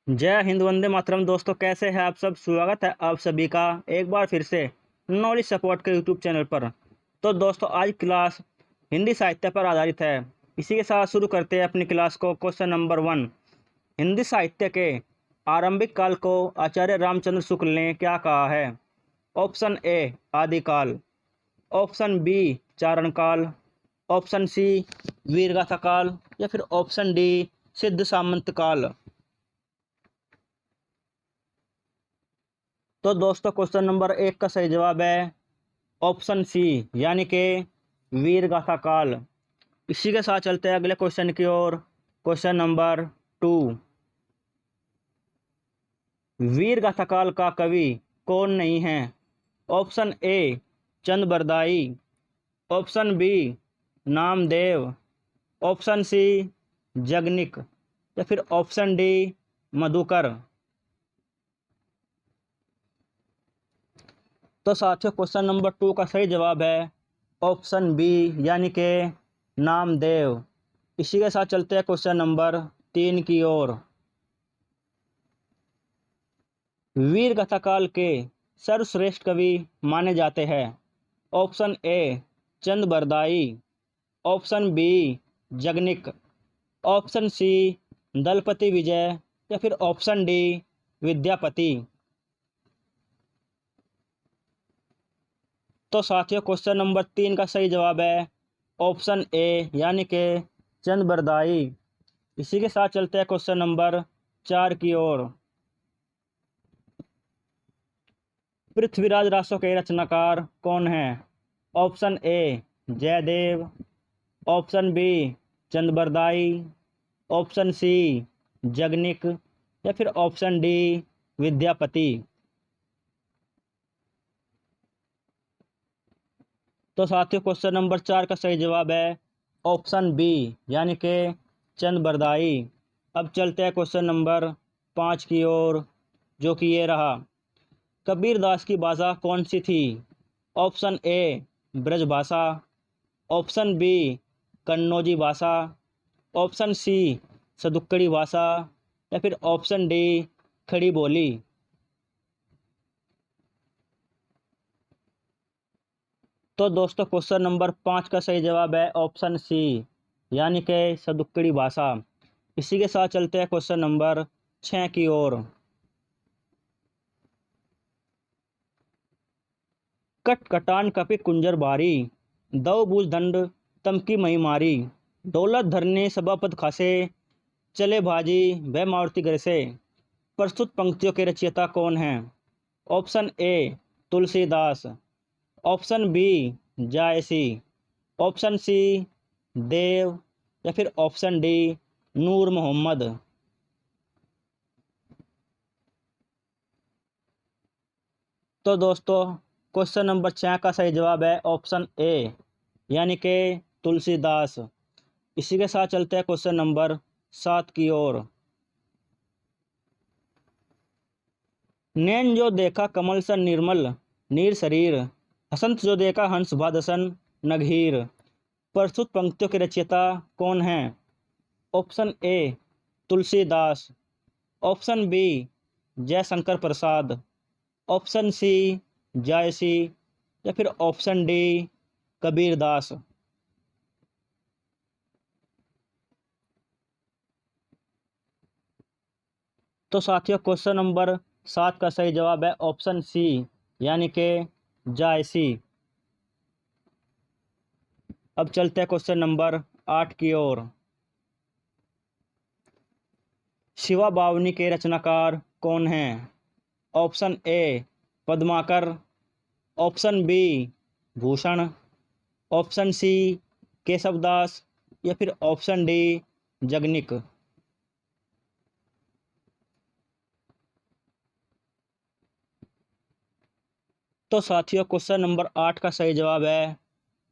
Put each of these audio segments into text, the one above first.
जय हिंद, वंदे मातरम। दोस्तों, कैसे हैं आप सब? स्वागत है आप सभी का एक बार फिर से नॉलेज सपोर्ट के यूट्यूब चैनल पर। तो दोस्तों, आज क्लास हिंदी साहित्य पर आधारित है। इसी के साथ शुरू करते हैं अपनी क्लास को। Question number 1। हिंदी साहित्य के आरंभिक काल को आचार्य रामचंद्र शुक्ल ने क्या कहा है? ऑप्शन ए आदिकाल, ऑप्शन बी चारण काल, ऑप्शन सी वीरगाथा काल, या फिर ऑप्शन डी सिद्ध सामंत काल। तो दोस्तों, क्वेश्चन नंबर 1 का सही जवाब है ऑप्शन सी, यानी कि वीरगाथा काल। इसी के साथ चलते हैं अगले क्वेश्चन की ओर। Question number 2। वीरगाथा काल का कवि कौन नहीं है? Option A Chand Bardai, option B Namdev, option C Jagnik, या फिर ऑप्शन डी मधुकर। तो साथियों, क्वेश्चन नंबर 2 का सही जवाब है ऑप्शन बी, यानी कि नामदेव। इसी के साथ चलते हैं क्वेश्चन नंबर 3 की ओर। वीर गाथा काल के सर्वश्रेष्ठ कवि माने जाते हैं? Option A Chand Bardai, option B Jagnik, option C Dalpati Vijay, या फिर ऑप्शन डी विद्यापति। तो साथियों, क्वेश्चन नंबर 3 का सही जवाब है ऑप्शन ए, यानी कि चंद बरदाई। इसी के साथ चलते हैं क्वेश्चन नंबर 4 की ओर। पृथ्वीराज रासो के रचनाकार कौन है? Option A Jaydev, option B Chand Bardai, option C Jagnik, या फिर ऑप्शन डी विद्यापति। तो साथियों, क्वेश्चन नंबर 4 का सही जवाब है ऑप्शन बी, यानी कि चंद बरदाई। अब चलते हैं क्वेश्चन नंबर 5 की ओर, जो कि ये रहा। कबीरदास की भाषा कौन सी थी? Option A Brajbhasha, option B Kannauji भाषा, ऑप्शन सी सदुक्कड़ी भाषा, या फिर ऑप्शन डी खड़ी बोली। तो दोस्तों, क्वेश्चन नंबर 5 का सही जवाब है ऑप्शन सी, यानी कि सदुक्कड़ी भाषा। इसी के साथ चलते हैं क्वेश्चन नंबर 6 की ओर। कट कटान कपि कुंजर बारी, दव बूझ दंड तम की मही मारी, दौलत धरने सभापद खासे, चले भाजी वह मारुति घर से। प्रस्तुत पंक्तियों के रचयिता कौन हैं? Option A Tulsidas, option B Jayasi, option C Dev, या फिर ऑप्शन डी नूर मोहम्मद। तो दोस्तों, क्वेश्चन नंबर 6 का सही जवाब है ऑप्शन ए, यानी कि तुलसीदास। इसी के साथ चलते हैं क्वेश्चन नंबर 7 की ओर। नैन जो देखा कमल सन निर्मल नीर शरीर, हसंत जो देखा हंस भादसन नगहीर। प्रस्तुत पंक्तियों के रचयिता कौन हैं? Option A Tulsidas, option B Jaishankar Prasad, option C Jayasi, या फिर ऑप्शन डी कबीरदास। तो साथियों, क्वेश्चन नंबर 7 का सही जवाब है ऑप्शन सी, यानी कि जायसी। अब चलते हैं क्वेश्चन नंबर 8 की ओर। शिवा बावनी के रचनाकार कौन हैं? Option A Padmakar, option B Bhushan, option C Keshavdas, या फिर ऑप्शन डी जगनिक। तो साथियों, क्वेश्चन नंबर 8 का सही जवाब है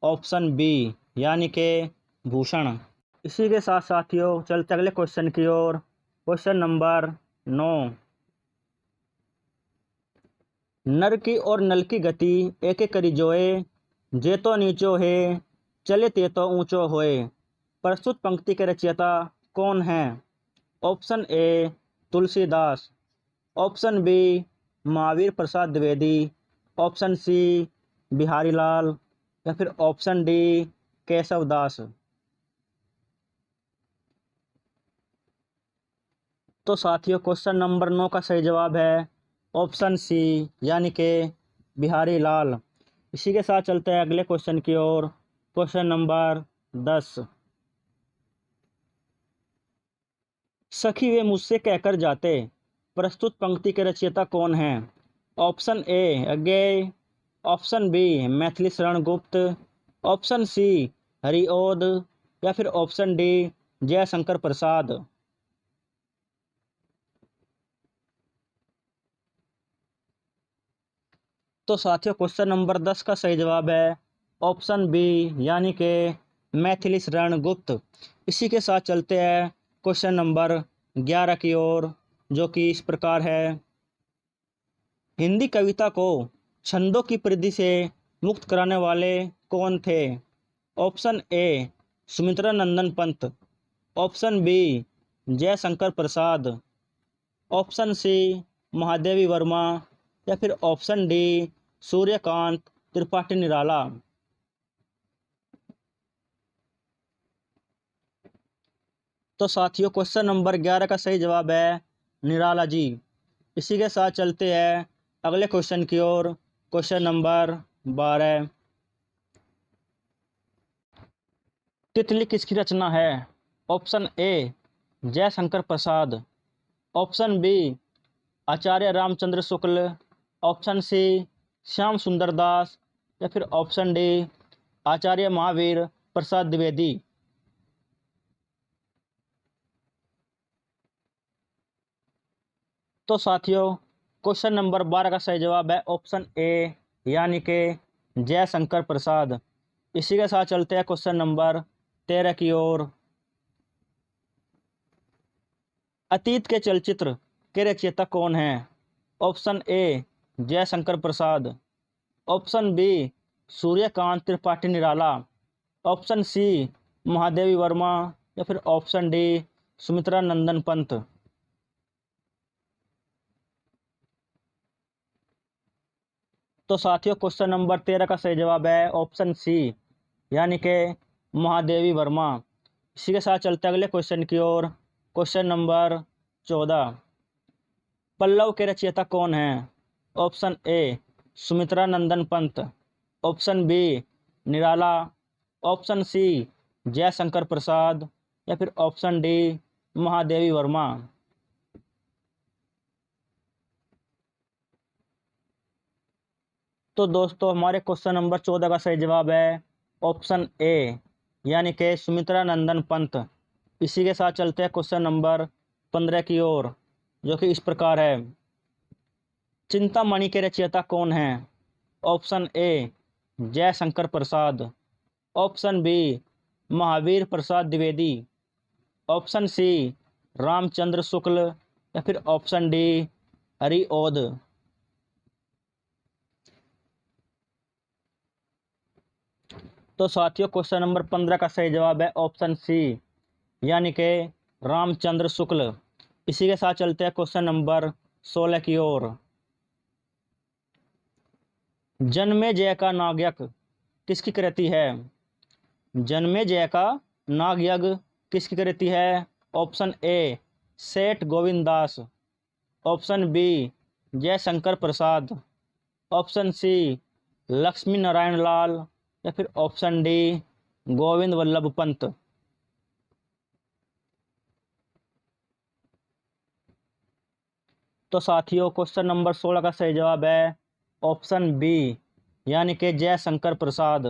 ऑप्शन बी, यानी कि भूषण। इसी के साथ साथियों, चलते अगले क्वेश्चन की ओर। Question number 9। नर की और नल की गति एक एक करी जोए, जे तो नीचो है चले ते तो ऊंचो होए। प्रस्तुत पंक्ति के रचयिता कौन हैं? Option A Tulsidas. Option B Mahavir Prasad Dwivedi. Option C Bihari Lal या फिर ऑप्शन डी केशव दास। तो साथियों क्वेश्चन नंबर 9 का सही जवाब है ऑप्शन सी यानी कि बिहारी लाल। इसी के साथ चलते हैं अगले क्वेश्चन की ओर। Question number 10। सखी वे मुझसे कहकर जाते प्रस्तुत पंक्ति के रचयिता कौन हैं? Option A Agyeya. Option B Maithili Sharan Gupt. Option C Hariaudh या फिर ऑप्शन डी जयशंकर प्रसाद। तो साथियों क्वेश्चन नंबर 10 का सही जवाब है ऑप्शन बी यानी कि मैथिली शरण गुप्त। इसी के साथ चलते हैं क्वेश्चन नंबर 11 की ओर, जो कि इस प्रकार है। हिंदी कविता को छंदों की परिधि से मुक्त कराने वाले कौन थे? Option A Sumitra Nandan Pant. Option B Jaishankar Prasad. Option C Mahadevi Verma या फिर ऑप्शन डी सूर्यकांत त्रिपाठी निराला। तो साथियों क्वेश्चन नंबर 11 का सही जवाब है निराला जी। इसी के साथ चलते हैं अगले क्वेश्चन की ओर। Question number 12। तितली किसकी रचना है? Option A Jaishankar Prasad. Option B Acharya Ramchandra Shukla. Option C Shyam Sundar Das या फिर ऑप्शन डी आचार्य महावीर प्रसाद द्विवेदी। तो साथियों क्वेश्चन नंबर 12 का सही जवाब है ऑप्शन ए यानी कि जयशंकर प्रसाद। इसी के साथ चलते हैं क्वेश्चन नंबर 13 की ओर। अतीत के चलचित्र के रचयिता कौन हैं? Option A Jaishankar Prasad. Option B Suryakant Tripathi Nirala. Option C Mahadevi Verma या फिर ऑप्शन डी सुमित्रा नंदन पंत। तो साथियों क्वेश्चन नंबर 13 का सही जवाब है ऑप्शन सी यानी कि महादेवी वर्मा। इसी के साथ चलते अगले क्वेश्चन की ओर। Question number 14। पल्लव के रचयिता कौन हैं? Option A Sumitra Nandan Pant. Option B Nirala. Option C Jaishankar Prasad या फिर ऑप्शन डी महादेवी वर्मा। तो दोस्तों हमारे क्वेश्चन नंबर 14 का सही जवाब है ऑप्शन ए यानी कि सुमित्रा नंदन पंत। इसी के साथ चलते हैं क्वेश्चन नंबर 15 की ओर, जो कि इस प्रकार है। चिंतामणि के रचयिता कौन हैं? Option A Jaishankar Prasad. Option B Mahavir Prasad Dwivedi. Option C Ramchandra Shukla या फिर ऑप्शन डी हरिओद। तो साथियों क्वेश्चन नंबर 15 का सही जवाब है ऑप्शन सी यानी कि रामचंद्र शुक्ल। इसी के साथ चलते हैं क्वेश्चन नंबर 16 की ओर। जन्मेजय का नागयज्ञ किसकी कृति है? जन्मेजय का नागयज्ञ किसकी कृति है? ऑप्शन ए सेठ Govind Das. Option B Jaishankar Prasad. Option सी लक्ष्मी नारायण लाल या फिर ऑप्शन डी गोविंद वल्लभ पंत। तो साथियों क्वेश्चन नंबर 16 का सही जवाब है ऑप्शन बी यानी कि जयशंकर प्रसाद।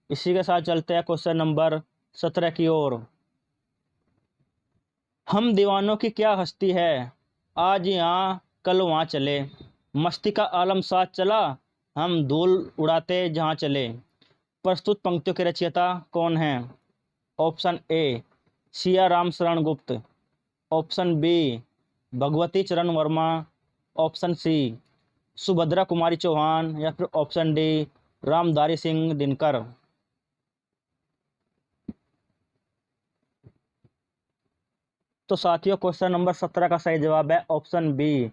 इसी के साथ चलते हैं क्वेश्चन नंबर 17 की ओर। हम दीवानों की क्या हस्ती है, आज यहाँ कल वहाँ चले, मस्ती का आलम साथ चला, हम धूल उड़ाते जहाँ चले। प्रस्तुत पंक्तियों के रचयिता कौन हैं? ऑप्शन ए सिया राम शरण गुप्त। ऑप्शन बी भगवती चरण वर्मा। ऑप्शन सी सुभद्रा कुमारी चौहान या फिर ऑप्शन डी रामधारी सिंह दिनकर। तो साथियों क्वेश्चन नंबर 17 का सही जवाब है ऑप्शन बी,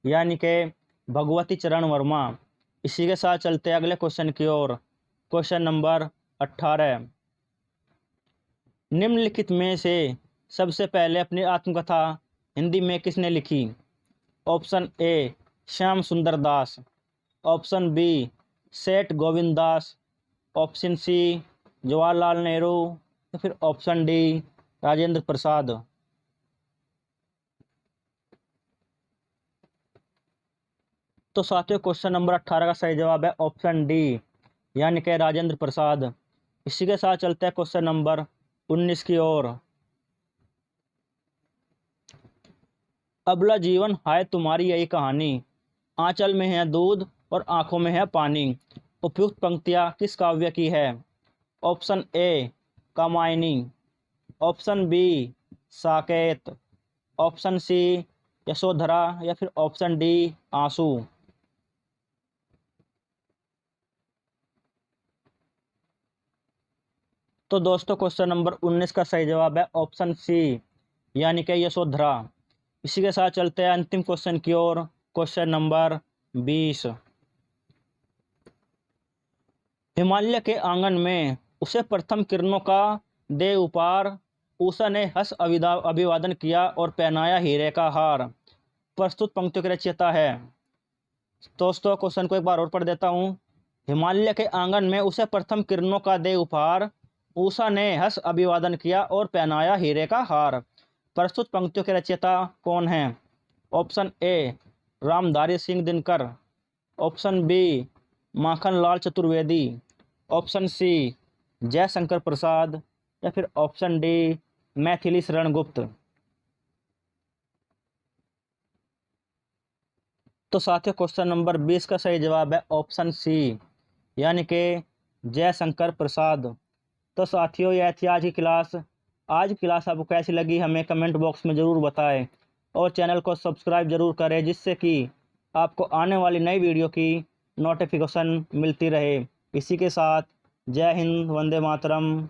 यानी कि भगवती चरण वर्मा। इसी के साथ चलते हैं अगले क्वेश्चन की ओर। क्वेश्चन नंबर 18, निम्नलिखित में से सबसे पहले अपनी आत्मकथा हिंदी में किसने लिखी? Option A Shyam Sundar Das, option B सेठ गोविंद दास, ऑप्शन सी जवाहरलाल नेहरू, या फिर ऑप्शन डी राजेंद्र प्रसाद। तो साथियों क्वेश्चन नंबर 18 का सही जवाब है ऑप्शन डी, यानी कि राजेंद्र प्रसाद। इसी के साथ चलते हैं क्वेश्चन नंबर 19 की ओर। अबला जीवन हाय तुम्हारी यही कहानी, आंचल में है दूध और आंखों में है पानी। उपयुक्त पंक्तियां किस काव्य की है? Option A Kamayani, option B Saket, option C Yashodhara, या फिर ऑप्शन डी आंसू। तो दोस्तों क्वेश्चन नंबर 19 का सही जवाब है ऑप्शन सी, यानी कि यशोधरा। इसी के साथ चलते हैं अंतिम क्वेश्चन की ओर। क्वेश्चन नंबर 20, हिमालय के आंगन में उसे प्रथम किरणों का दे उपहार, उषा ने हंस अभिवादन किया और पहनाया हीरे का हार। प्रस्तुत पंक्तियों की रचयिता है। दोस्तों क्वेश्चन को एक बार और पढ़ देता हूँ। हिमालय के आंगन में उसे प्रथम किरणों का दे उपहार, उषा ने हंस अभिवादन किया और पहनाया हीरे का हार। प्रस्तुत पंक्तियों के रचयिता कौन हैं? Option A Ramdhari Singh Dinkar, option B Makhanlal Chaturvedi, option C Jaishankar Prasad, या फिर ऑप्शन डी मैथिली शरण गुप्त। तो साथियों क्वेश्चन नंबर 20 का सही जवाब है ऑप्शन सी, यानी कि जयशंकर प्रसाद। तो साथियों यह थी आज की क्लास। आज की क्लास आपको कैसी लगी हमें कमेंट बॉक्स में ज़रूर बताएं, और चैनल को सब्सक्राइब जरूर करें, जिससे कि आपको आने वाली नई वीडियो की नोटिफिकेशन मिलती रहे। इसी के साथ जय हिंद, वंदे मातरम।